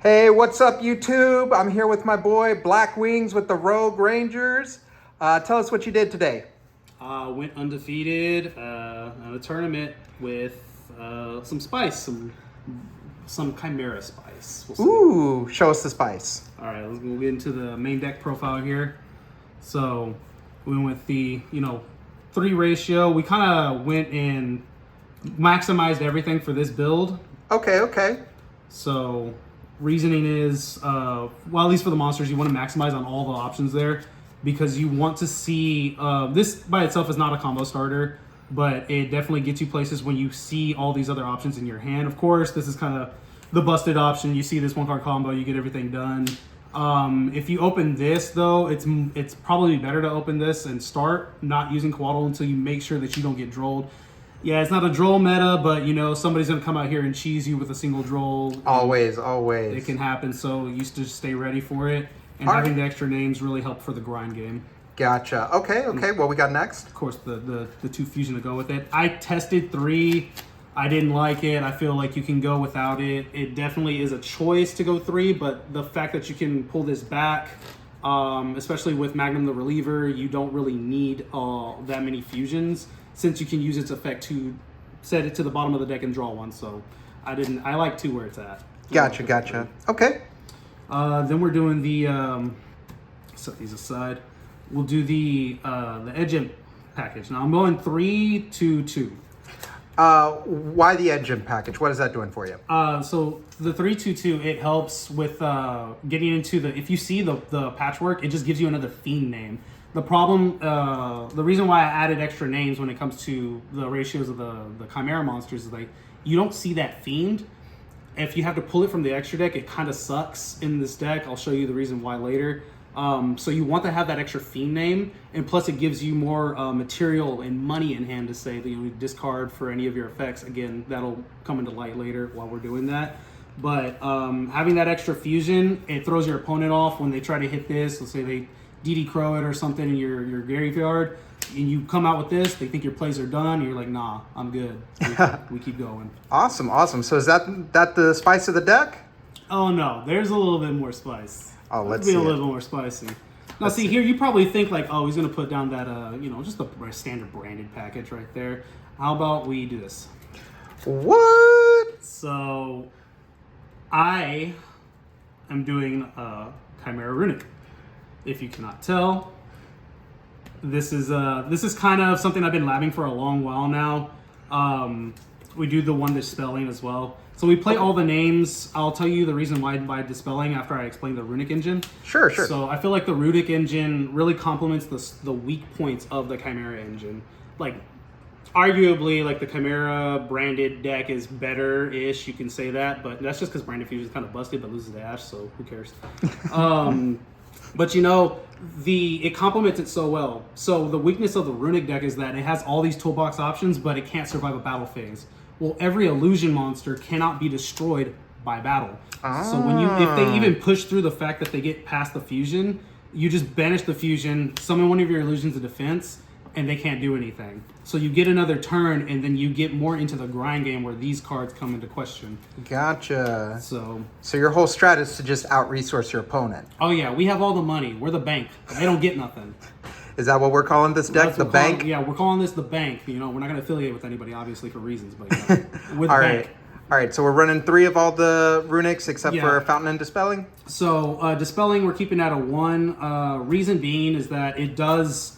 Hey, what's up, YouTube? I'm here with my boy Blackwings with the Rogue Rangers. Tell us what you did today. Went undefeated at a tournament with some spice, some Chimera spice. We'll see. Ooh, show us the spice. All right, we'll get into the main deck profile here. So we went with the 3 ratio. We kind of went and maximized everything for this build. Okay. So reasoning is, well, at least for the monsters, you want to maximize on all the options there because you want to see, this by itself is not a combo starter, but it definitely gets you places when you see all these other options in your hand. Of course, this is kind of the busted option. You see this 1-card combo, you get everything done. If you open this, though, it's probably better to open this and start not using Coatl until you make sure that you don't get drolled. Yeah, it's not a Droll meta, but somebody's gonna come out here and cheese you with a single Droll. Always. It can happen, so you used to stay ready for it. And having the extra names really helped for the grind game. Gotcha. Okay. What we got next? Of course, the 2 fusion to go with it. I tested 3. I didn't like it. I feel like you can go without it. It definitely is a choice to go 3, but the fact that you can pull this back, especially with Magnum the Reliever, you don't really need that many fusions, since you can use its effect to set it to the bottom of the deck and draw one. So I like 2 where it's at. Gotcha. Okay. Then we're doing the set these aside. We'll do the Edge Imp package. Now I'm going 3-2-2. Why the Edge Imp package? What is that doing for you? So the 3-2-2, it helps with getting into if you see the patchwork, it just gives you another fiend name. The problem, the reason why I added extra names when it comes to the ratios of the Chimera monsters is like, you don't see that fiend. If you have to pull it from the extra deck, it kind of sucks in this deck. I'll show you the reason why later. So you want to have that extra fiend name, and plus it gives you more material and money in hand to say that you discard for any of your effects. Again, that'll come into light later while we're doing that. But having that extra fusion, it throws your opponent off when they try to hit this. Let's say they DD Crow it or something in your graveyard, and you come out with this, they think your plays are done, and you're like, nah, I'm good. We keep going. Awesome. So is that the spice of the deck? Oh no, there's a little bit more spice. Oh, let's see. A little more spicy. Now, see here, you probably think like, oh, he's gonna put down that, just the standard branded package right there. How about we do this? What? So, I am doing Chimera Runick. If you cannot tell, this is kind of something I've been labbing for a long while now. We do the one Dispelling as well. So we play all the names. I'll tell you the reason why by Dispelling after I explain the Runick engine. Sure. So I feel like the Runick engine really complements the weak points of the Chimera engine. Like, arguably, like the Chimera branded deck is better-ish, you can say that, but that's just because Branded Fusion is kind of busted but loses to Ash, so who cares? But it complements it so well. So the weakness of the Runick deck is that it has all these toolbox options, but it can't survive a battle phase. Well, every illusion monster cannot be destroyed by battle. So if they even push through the fact that they get past the fusion, you just banish the fusion, summon one of your illusions of defense, and they can't do anything. So you get another turn, and then you get more into the grind game where these cards come into question. Gotcha. So your whole strat is to just out-resource your opponent. Oh yeah, we have all the money. We're the bank. They don't get nothing. Is that what we're calling this deck, the bank? We're calling this the bank. We're not going to affiliate with anybody, obviously, for reasons, but with all bank. All right, so we're running 3 of all the Runicks except for Fountain and Dispelling? So Dispelling, we're keeping at a 1. Reason being is that it does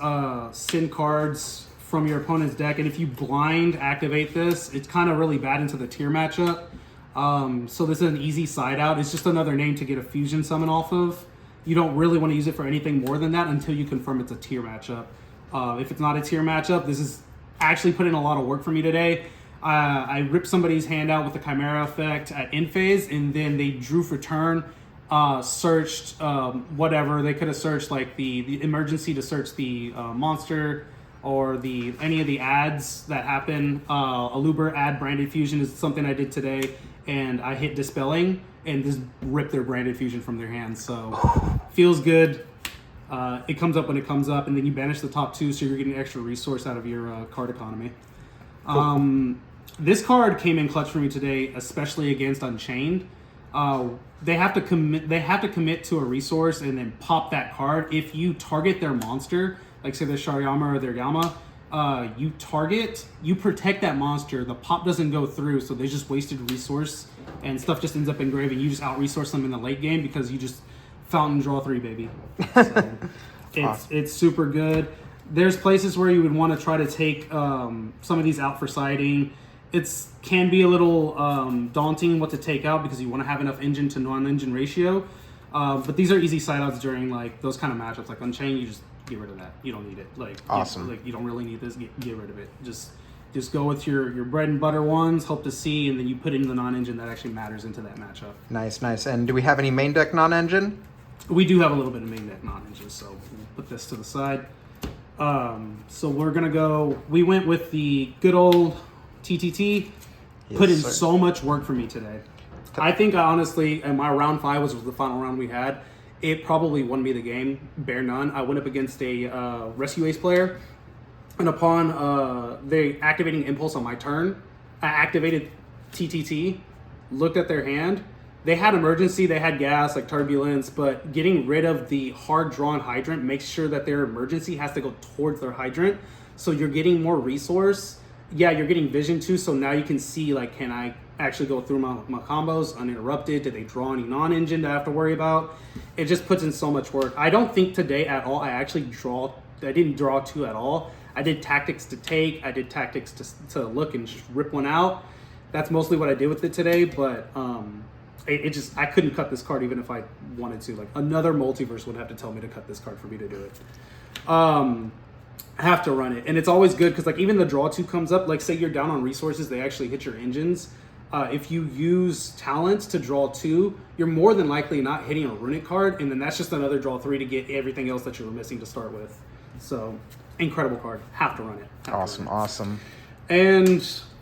send cards from your opponent's deck, and if you blind activate this, it's kind of really bad into the tier matchup. So this is an easy side out. It's just another name to get a fusion summon off of. You don't really want to use it for anything more than that until you confirm it's a tier matchup. If it's not a tier matchup, this is actually put in a lot of work for me today. I ripped somebody's hand out with the Chimera effect at end phase, and then they drew for turn, searched whatever. They could have searched like the emergency to search the monster or any of the ads that happen. Aluber ad branded fusion is something I did today, and I hit Dispelling and just ripped their branded fusion from their hands. So feels good. It comes up when it comes up, and then you banish the top 2, so you're getting extra resource out of your card economy. Cool. This card came in clutch for me today, especially against Unchained. they have to commit. They have to commit to a resource and then pop that card. If you target their monster, like say their Sharyama or their Yama, you protect that monster. The pop doesn't go through, so they just wasted resource, and stuff just ends up in grave, and you just out resource them in the late game because you just fountain draw 3, baby. So it's super good. There's places where you would want to try to take some of these out for siding. It can be a little daunting what to take out because you want to have enough engine to non-engine ratio. But these are easy side outs during like those kind of matchups. Like Unchained, you just get rid of that. You don't need it. Like awesome. You don't really need this. Get rid of it. Just go with your bread and butter ones. Hope to see, and then you put in the non-engine that actually matters into that matchup. Nice. And do we have any main deck non-engine? We do have a little bit of main deck non-engine, so we'll put this to the side. So we're gonna go. We went with the good old TTT. Yes, put in sir. so much work for me today. I think honestly, and my round 5 was the final round we had. It probably won me the game, bare none. I went up against a Rescue Ace player, and upon the activating impulse on my turn, I activated TTT, looked at their hand. They had emergency, they had gas, like turbulence, but getting rid of the hard drawn hydrant makes sure that their emergency has to go towards their hydrant. So you're getting more resource. Yeah, you're getting vision too, so now you can see, like, can I actually go through my combos uninterrupted? Did they draw any non-engine to have to worry about? It just puts in so much work. I don't think today at all I didn't draw 2 at all. I did tactics to take, I did tactics to look and just rip one out. That's mostly what I did with it today, but I couldn't cut this card even if I wanted to. Like, another multiverse would have to tell me to cut this card for me to do it. I have to run it, and it's always good because, like, even the draw 2 comes up. Like, say you're down on resources, they actually hit your engines. If you use talents to draw 2, you're more than likely not hitting a Runick card, and then that's just another draw 3 to get everything else that you were missing to start with. So, incredible card. Have to run it. Awesome. And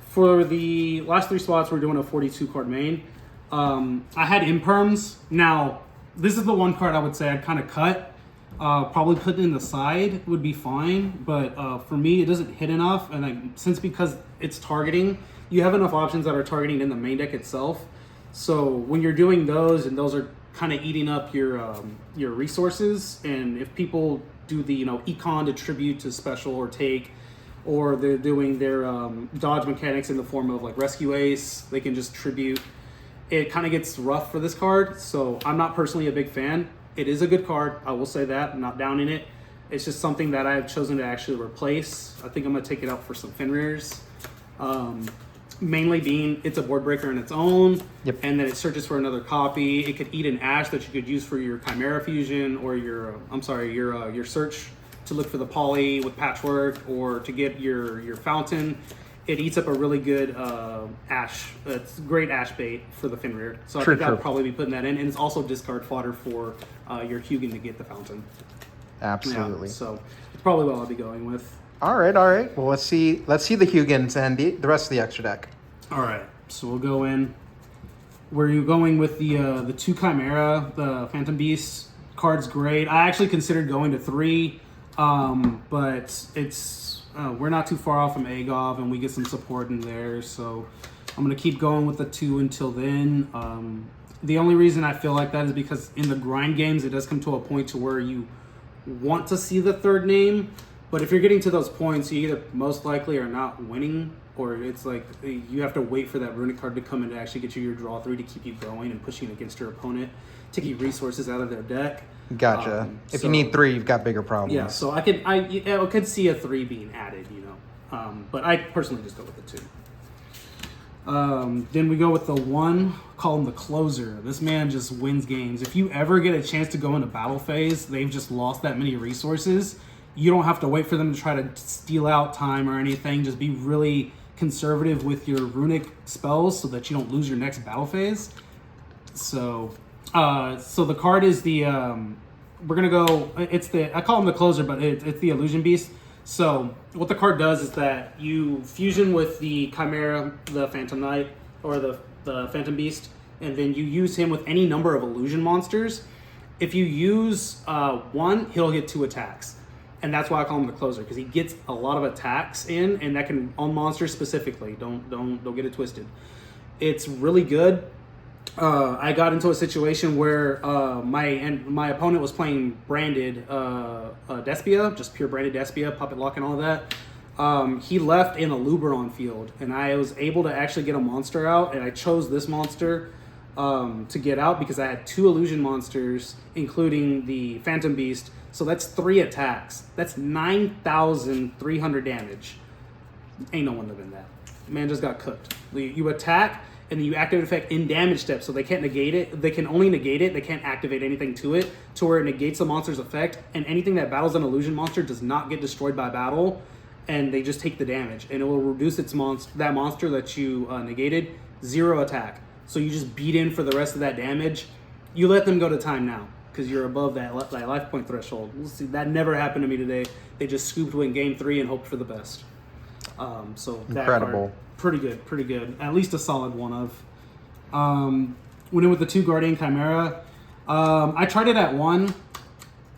for the last 3 spots, we're doing a 42 card main. I had Imperms. Now, this is the one card I would say I'd kind of cut. Probably put it in the side would be fine, but for me, it doesn't hit enough. And because it's targeting, you have enough options that are targeting in the main deck itself. So when you're doing those, and those are kind of eating up your resources, and if people do the econ to tribute to special or take, or they're doing their dodge mechanics in the form of like Rescue Ace, they can just tribute. It kind of gets rough for this card, so I'm not personally a big fan. It is a good card, I will say that. I'm not downing it. It's just something that I've chosen to actually replace. I think I'm going to take it out for some Fenrir's. Mainly being it's a board breaker in its own, and then it searches for another copy. It could eat an ash that you could use for your Chimera Fusion or your search to look for the poly with Patchwork, or to get your Fountain. It eats up a really good ash. It's great ash bait for the Fenrir. So I think I'll probably be putting that in. And it's also discard fodder for your Hugin to get the Fountain. Absolutely. Yeah, so it's probably what I'll be going with. All right. Well, let's see the Hugins and the rest of the extra deck. All right. So we'll go in. Where you going with the 2 Chimera, the Phantom Beast card's great. I actually considered going to 3, but it's... we're not too far off from Agov, and we get some support in there, so I'm going to keep going with the 2 until then. The only reason I feel like that is because in the grind games, it does come to a point to where you want to see the 3rd name, but if you're getting to those points, you either most likely are not winning, or it's like you have to wait for that Runick card to come in to actually get you your draw 3 to keep you going and pushing against your opponent to keep resources out of their deck. Gotcha. If you need 3, you've got bigger problems. Yeah, so I could see a 3 being added, but I personally just go with the 2. Then we go with the 1, call him the closer. This man just wins games. If you ever get a chance to go into battle phase, they've just lost that many resources. You don't have to wait for them to try to steal out time or anything. Just be really conservative with your Runick spells so that you don't lose your next battle phase. So the card is the we're gonna go. I call him the closer, but it's the Illusion Beast. So what the card does is that you fusion with the Chimera, the Phantom Knight, or the Phantom Beast, and then you use him with any number of illusion monsters. If you use 1, he'll get 2 attacks, and that's why I call him the closer, because he gets a lot of attacks in, and that can on monsters specifically. Don't get it twisted. It's really good. I got into a situation where my opponent was playing branded Despia, just pure branded Despia, Puppet Lock and all that. He left in a Luber on field, and I was able to actually get a monster out, and I chose this monster to get out because I had 2 illusion monsters, including the Phantom Beast. So that's 3 attacks. That's 9,300 damage. Ain't no one living that. Man just got cooked. You attack, and then you activate effect in damage step, so they can't negate it. They can only negate it. They can't activate anything to it, to where it negates the monster's effect, and anything that battles an illusion monster does not get destroyed by battle, and they just take the damage, and it will reduce its that monster that you negated 0 attack. So you just beat in for the rest of that damage. You let them go to time now, because you're above that life point threshold. We'll see. That never happened to me today. They just scooped win game 3 and hoped for the best. So that Incredible. Card, pretty good. At least a solid one of. Went in with the 2 Guardian Chimera. I tried it at 1.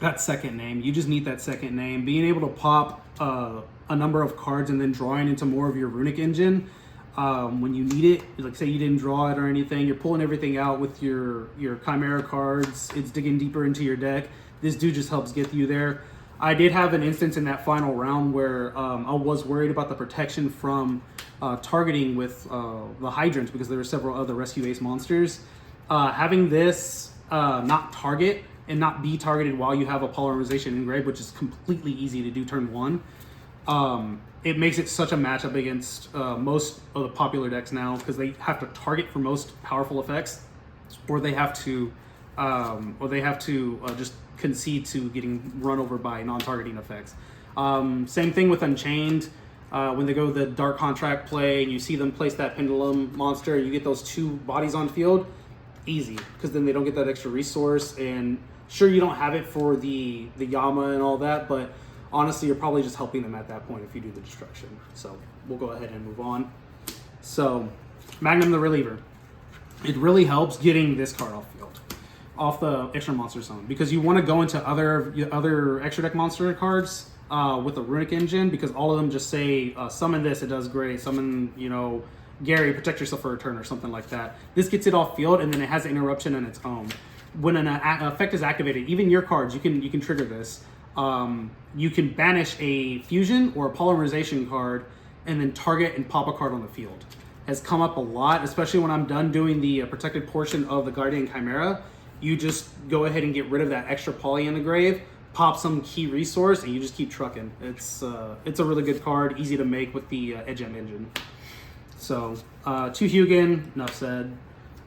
That second name, you just need that second name. Being able to pop a number of cards and then drawing into more of your Runick engine. When you need it, like say you didn't draw it or anything, you're pulling everything out with your Chimera cards. It's digging deeper into your deck. This dude just helps get you there. I did have an instance in that final round where I was worried about the protection from targeting with the hydrants because there were several other rescue ace monsters. Having this not target and not be targeted while you have a Polymerization engraved, which is completely easy to do turn 1. It makes it such a matchup against most of the popular decks now because they have to target for most powerful effects, or they have to just concede to getting run over by non-targeting effects. Same thing with Unchained. When they go the Dark Contract play and you see them place that Pendulum monster, you get those 2 bodies on field, easy, because then they don't get that extra resource. And sure, you don't have it for the Yama and all that, but honestly, you're probably just helping them at that point if you do the destruction. So we'll go ahead and move on. So Magnum the Reliever. It really helps getting this card off field, off the extra monster zone, because you want to go into other extra deck monster cards with the Runick engine, because all of them just say summon this, it does great. Summon, Geri, protect yourself for a turn or something like that. This gets it off field, and then it has an interruption on its own. When an effect is activated, even your cards, you can trigger this. You can banish a fusion or a polymerization card and then target and pop a card on the field. Has come up a lot, especially when I'm done doing the protected portion of the Guardian Chimera. You just go ahead and get rid of that extra poly in the grave, pop some key resource, and you just keep trucking. It's a really good card, easy to make with the Edge Imp engine. So, 2 Hugin, enough said.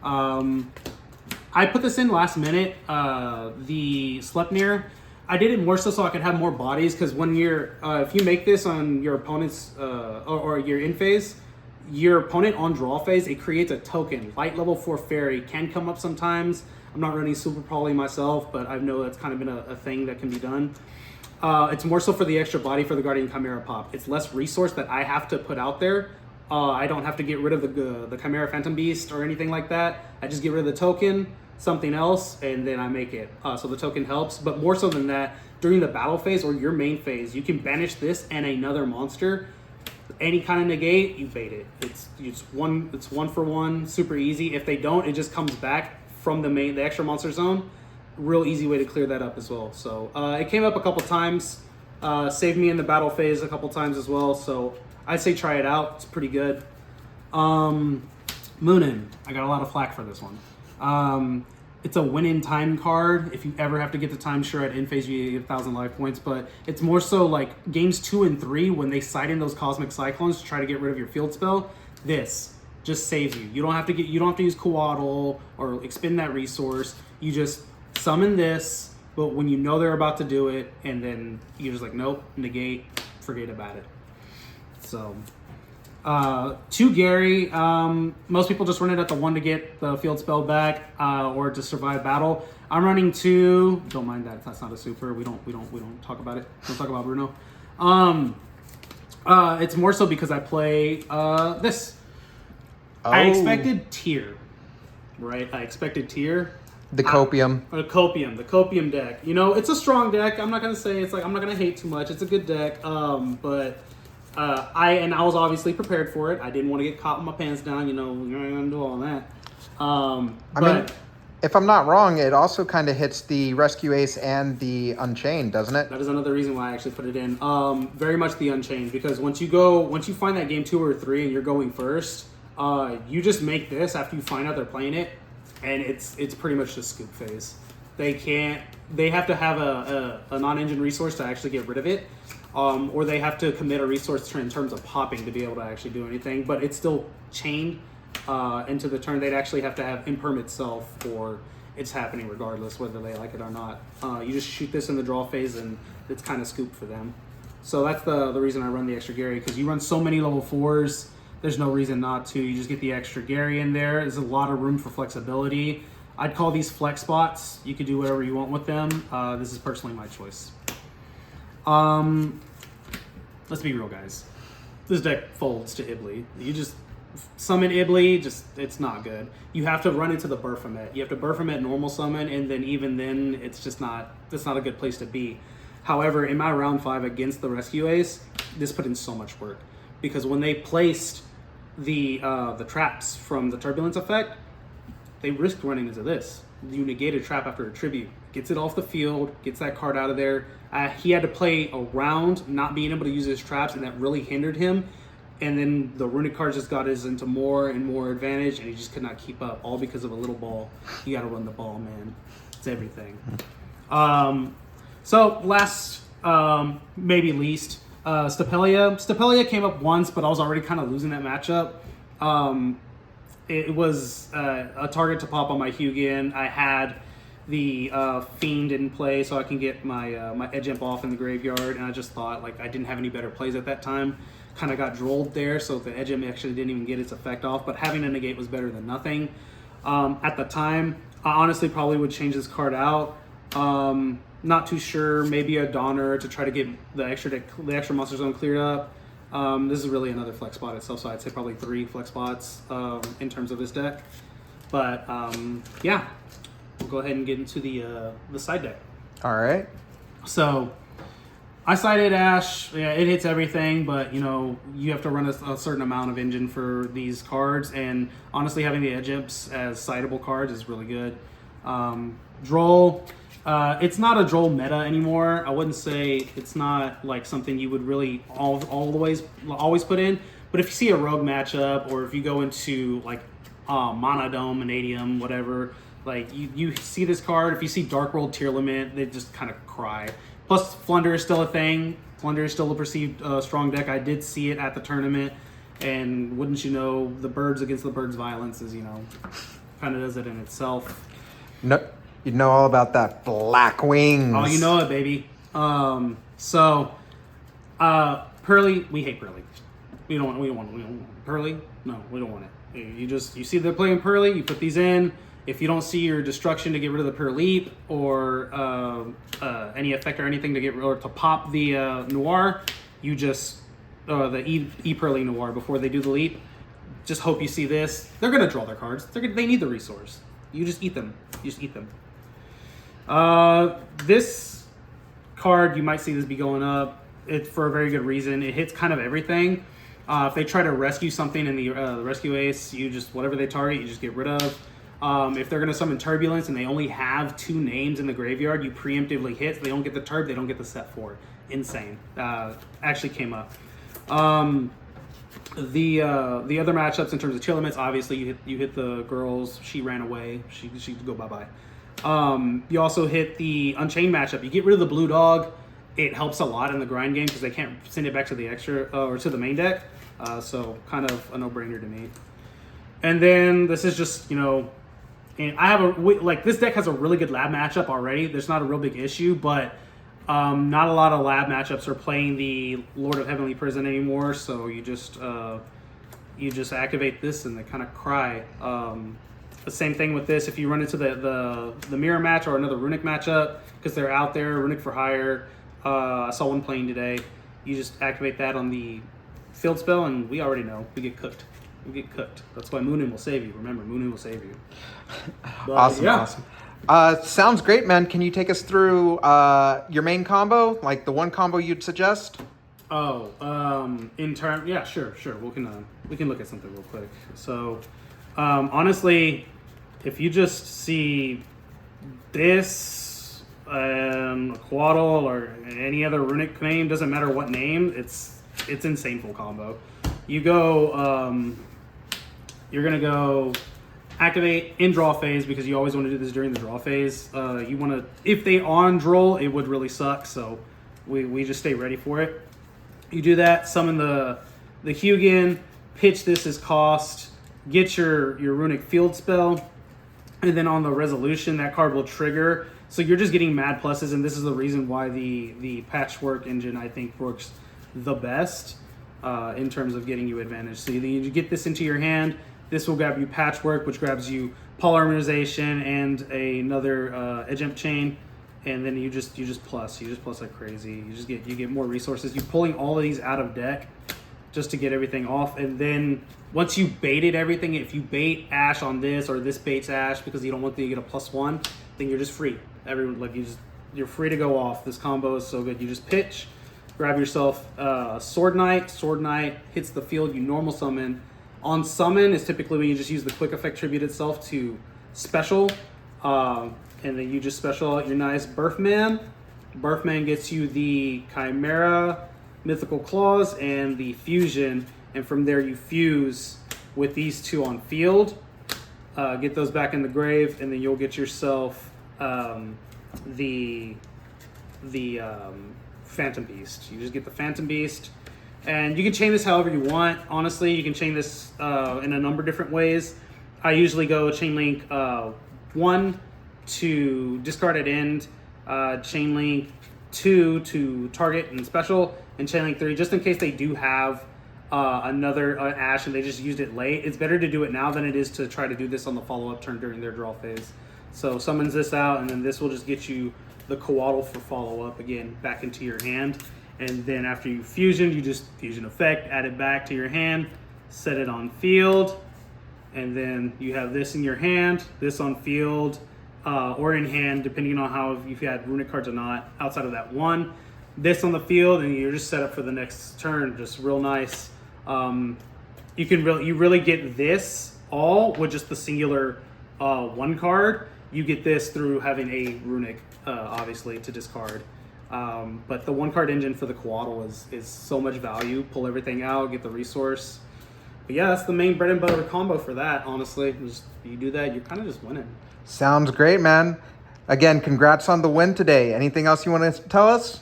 I put this in last minute, the Sleipnir. I did it more so I could have more bodies, because when you're, if you make this on your opponent's, or your in phase, your opponent on draw phase, it creates a token. Light level 4 fairy can come up sometimes. I'm not running super poly myself, but I know that's kind of been a thing that can be done. It's more so for the extra body for the Guardian Chimera pop. It's less resource that I have to put out there. I don't have to get rid of the Chimera Phantom Beast or anything like that. I just get rid of the token, something else, and then I make it. So the token helps, but more so than that, during the battle phase or your main phase, you can banish this and another monster. Any kind of negate, you bait it. It's one for one, super easy. If they don't, it just comes back from the extra monster zone. Real easy way to clear that up as well. So it came up a couple times, saved me in the battle phase a couple times as well. So I'd say try it out. It's pretty good. Munin, I got a lot of flack for this one. It's a win in time card. If you ever have to get the time, sure, at in phase you get 1,000 life points, but it's more so like games 2 and 3 when they side in those Cosmic Cyclones to try to get rid of your field spell. This just saves you. You don't have to use Coatl or expend that resource. You just summon this, but when you know they're about to do it, and then you're just like, nope, negate, forget about it. So 2 Geri, most people just run it at the 1 to get the field spell back, or to survive battle. I'm running 2. Don't mind that. That's not a super. We don't talk about it. Don't talk about Bruno. It's more so because I play this. Oh. I expected tier, right? I expected tier. The Copium. The Copium deck. It's a strong deck. I'm not gonna say I'm not gonna hate too much. It's a good deck. But I was obviously prepared for it. I didn't want to get caught with my pants down. We're gonna do all that. I mean, if I'm not wrong, it also kind of hits the Rescue Ace and the Unchained, doesn't it? That is another reason why I actually put it in. Very much the Unchained, because once you find that game 2 or 3 and you're going first, you just make this after you find out they're playing it, and it's pretty much just scoop phase. They have to have a non-engine resource to actually get rid of it, or they have to commit a resource in terms of popping to be able to actually do anything, but it's still chained into the turn. They'd actually have to have imperm itself, or it's happening regardless whether they like it or not. You just shoot this in the draw phase and it's kind of scoop for them. So that's the reason I run the extra Geri, because you run so many level 4s, there's no reason not to. You just get the extra Geri in there. There's a lot of room for flexibility. I'd call these flex spots. You could do whatever you want with them. This is personally my choice. Let's be real, guys. This deck folds to Ibly. You just summon Ibly, it's not good. You have to run into the Berfomet. You have to Berfomet normal summon, and then even then, it's not a good place to be. However, in my round 5 against the Rescue Ace, this put in so much work, because when they placed the traps from the Turbulence effect, they risked running into this. You negate a trap after a tribute, gets it off the field, gets that card out of there. He had to play around not being able to use his traps, and that really hindered him. And then the Runick cards just got us into more and more advantage, and he just could not keep up, all because of a little ball. You got to run the ball, man. It's everything. So last, maybe least, Stapelia. Stapelia came up once, but I was already kind of losing that matchup. It was a target to pop on my Hugin. I had the Fiend in play so I can get my Edge Imp off in the graveyard, and I just thought like I didn't have any better plays at that time. Kind of got drolled there, so the Edge Imp actually didn't even get its effect off, but having a negate was better than nothing. At the time, I honestly probably would change this card out. Not too sure, maybe a Donner to try to get the extra monster zone cleared up. This is really another flex spot itself, so I'd say probably 3 flex spots in terms of this deck. But yeah, we'll go ahead and get into the side deck. All right. So I sided Ash. Yeah, it hits everything, but you know you have to run a certain amount of engine for these cards, and honestly, having the Edge Imps as sidable cards is really good. Droll. It's not a Droll meta anymore. I wouldn't say it's not like something you would really always put in. But if you see a rogue matchup, or if you go into like Monodome, Vanadium, whatever, like you see this card. If you see Dark World Tier Limit, they just kind of cry. Plus, Flunder is still a thing. Flunder is still a perceived strong deck. I did see it at the tournament, and wouldn't you know, the birds against the birds violence is, you know, kind of does it in itself. No. You know all about that Blackwings. Oh, you know it, baby. Pearly, we hate Pearly. We don't want Pearly. No, we don't want it. You see they're playing Pearly, you put these in. If you don't see your destruction to get rid of the Pearleap, or any effect or anything to pop the Noir, you just the E Pearly Noir before they do the leap. Just hope you see this. They're gonna draw their cards. They need the resource. You just eat them. This card, you might see this be going up. It's for a very good reason. It hits kind of everything. If they try to rescue something in the Rescue Ace, you just, whatever they target, you just get rid of. If they're going to summon Turbulence and they only have 2 names in the graveyard, you preemptively hit. They don't get the Turb, they don't get the set 4. Insane. Actually came up. The other matchups in terms of chill limits, obviously you hit the girls. She ran away. She could go bye-bye. You also hit the Unchained matchup. You get rid of the blue dog. It helps a lot in the grind game because they can't send it back to the extra or to the main deck. So kind of a no-brainer to me. And then this is just, you know, and I have this deck has a really good lab matchup already. There's not a real big issue, but not a lot of lab matchups are playing the Lord of Heavenly Prison anymore. So you just activate this and they kind of cry. The same thing with this. If you run into the mirror match or another Runick matchup, because they're out there, Runick for hire. I saw one playing today. You just activate that on the field spell, and we already know we get cooked. That's why Munin will save you. Remember, Munin will save you. But, awesome, yeah. awesome. Sounds great, man. Can you take us through your main combo, like the one combo you'd suggest? Oh, yeah, sure. We can look at something real quick. So, honestly, if you just see this, a Coatl or any other Runick name, doesn't matter what name, it's insane full combo. You go, you're gonna go activate in draw phase, because you always want to do this during the draw phase. You want to, if they on Droll, it would really suck, so we just stay ready for it. You do that, summon the Hugin, pitch this as cost, get your Runick field spell, and then on the resolution, that card will trigger. So you're just getting mad pluses, and this is the reason why the Patchwork engine, I think, works the best in terms of getting you advantage. So you get this into your hand. This will grab you Patchwork, which grabs you Polymerization and another Edge Imp Chain, and then you just plus like crazy. You get more resources. You're pulling all of these out of deck just to get everything off, and then once you baited everything, if you bait Ash on this, or this baits Ash because you don't want to get a +1, then you're just free. You're free to go off. This combo is so good. You just pitch, grab yourself a Swordknight. Swordknight hits the field. You normal summon. On summon is typically when you just use the quick effect tribute itself to special, and then you just special out your nice Berfomet. Berfomet gets you the Chimera, Mythical Claws, and the Fusion, and from there you fuse with these two on field. Get those back in the grave, and then you'll get yourself the Phantom Beast. You just get the Phantom Beast. And you can chain this however you want. Honestly, you can chain this in a number of different ways. I usually go chain link 1 to discard at end, chain link 2 to target and special, and chain link 3 just in case they do have another Ash and they just used it late. It's better to do it now than it is to try to do this on the follow-up turn during their draw phase. So summons this out, and then this will just get you the Coatl for follow-up again back into your hand. And then after you fusion, you just fusion effect, add it back to your hand, set it on field, and then you have this in your hand, this on field, or in hand, depending on how if you've had Runick cards or not, outside of that one. This on the field, and you're just set up for the next turn, just real nice. You really get this all with just the singular one card. You get this through having a Runick, obviously, to discard. But the one card engine for the Coatl is so much value. Pull everything out, get the resource. But yeah, that's the main bread and butter combo for that, honestly. You do that, you're kind of just winning. Sounds great, man. Again, congrats on the win today. Anything else you want to tell us?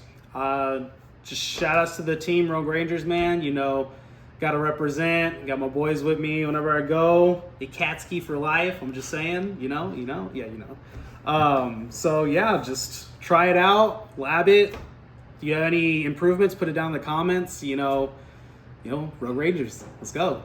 Just shout outs to the team, Rogue Rangers, man. You know, got to represent. Got my boys with me whenever I go. The Katski for life. I'm just saying, you know. So yeah, just try it out, lab it. If you have any improvements, put it down in the comments. You know, Rogue Rangers. Let's go.